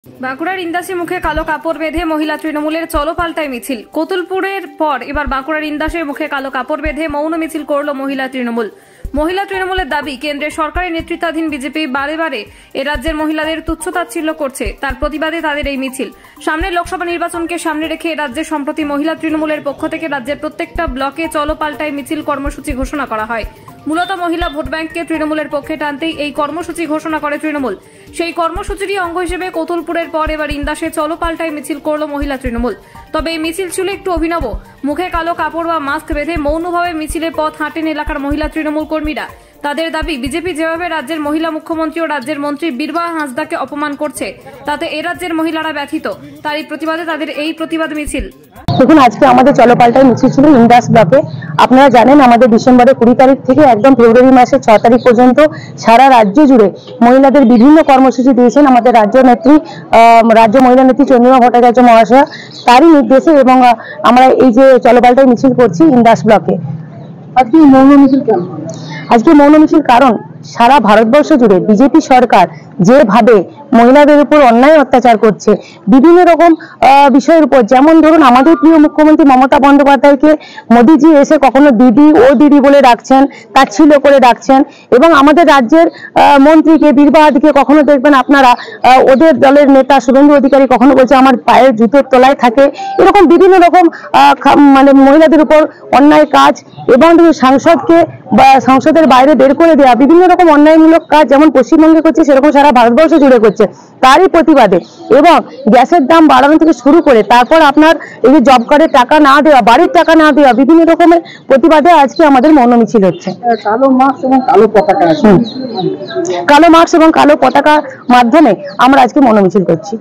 বাঁকুড়ার ইন্দাসে মুখে কালো কাপড় বেঁধে মহিলা তৃণমূলের চলো পাল্টায় মিছিল। কতুলপুরের পর এবার বাঁকুড়ার ইন্দাসে মুখে কালো কাপড় বেঁধে মৌন মিছিল করল মহিলা তৃণমূল। মহিলা তৃণমূলের দাবি, কেন্দ্রের সরকারের নেতৃত্বাধীন বিজেপি বারে বারে এ রাজ্যের মহিলাদের তুচ্ছতাচ্ছিল্য করছে, তার প্রতিবাদে তাদের এই মিছিল। সামনের লোকসভা নির্বাচনকে সামনে রেখে রাজ্যে সম্প্রতি মহিলা তৃণমূলের পক্ষ থেকে রাজ্যের প্রত্যেকটা ব্লকে চলো পাল্টায় মিছিল কর্মসূচি ঘোষণা করা হয়। মূলত মহিলা ভোট ব্যাংককে তৃণমূলের পক্ষে টানতেই এই কর্মসূচি ঘোষণা করে তৃণমূল। সেই কর্মসূচিরই অঙ্গ হিসেবে কতুলপুরের পর এবার ইন্দাসে চলো পাল্টায় মিছিল করল মহিলা তৃণমূল। তবে এই মিছিল ছিল একটু অভিনব। মুখে কালো কাপড় বা মাস্ক বেঁধে মৌনভাবে মিছিলের পথ হাঁটেন এলাকার মহিলা তৃণমূল কর্মীরা। তাদের দাবি, বিজেপি যেভাবে রাজ্যের মহিলা মুখ্যমন্ত্রী ও রাজ্যের মন্ত্রী বীরবাহা হাঁসদাকে অপমান করছে, তাতে এ রাজ্যের মহিলারা ব্যথিত। তারই প্রতিবাদে তাদের এই প্রতিবাদ মিছিল। দেখুন, আজকে আমাদের চলো পাল্টায় মিছিল ছিল ইন্দাস ব্লকে। আপনারা জানেন, আমাদের ডিসেম্বরের 20 তারিখ থেকে একদম ফেব্রুয়ারি মাসের 6 তারিখ পর্যন্ত সারা রাজ্য জুড়ে মহিলাদের বিভিন্ন কর্মসূচি দিয়েছেন আমাদের রাজ্য মহিলা নেত্রী চন্দ্রিমা ভট্টাচার্য মহাশয়া, তারই নির্দেশে এবং আমরা এই যে চলো পাল্টায় মিছিল করছি ইন্দাস ব্লকে। আজকে মৌন মিছিল কেন? আজকে মৌন মিছিল কারণ সারা ভারতবর্ষ জুড়ে বিজেপি সরকার যেভাবে মহিলাদের উপর অন্যায় অত্যাচার করছে বিভিন্ন রকম বিষয়ের উপর, যেমন ধরুন আমাদের প্রিয় মুখ্যমন্ত্রী মমতা বন্দ্যোপাধ্যায়কে মোদিজি এসে কখনো দিদি ও দিদি বলে ডাকছেন, তাচ্ছিল্য করে ডাকছেন, এবং আমাদের রাজ্যের মন্ত্রীকে বীরবাহাদিকে কখনো দেখবেন আপনারা ওদের দলের নেতা শুভেন্দু অধিকারী কখনো বলছে আমার পায়ের জুতোর তলায় থাকে। এরকম বিভিন্ন রকম মানে মহিলাদের উপর অন্যায় কাজ, এবং সাংসদকে বা সংসদের বাইরে বের করে দেওয়া, বিভিন্ন রকম অন্যায়মূলক কাজ যেমন পশ্চিমবঙ্গে করছে সেরকম সারা ভারতবর্ষ জুড়ে করছে। তারই প্রতিবাদে এবং গ্যাসের দাম বাড়ানো থেকে শুরু করে তারপর আপনার এই যে জব কার্ডের টাকা না দেওয়া, বাড়ির টাকা না দেওয়া, বিভিন্ন রকমের প্রতিবাদে আজকে আমাদের মৌন মিছিল হচ্ছে। কালো মাস্ক এবং কালো পতাকার মাধ্যমে আমরা আজকে মৌন মিছিল করছি।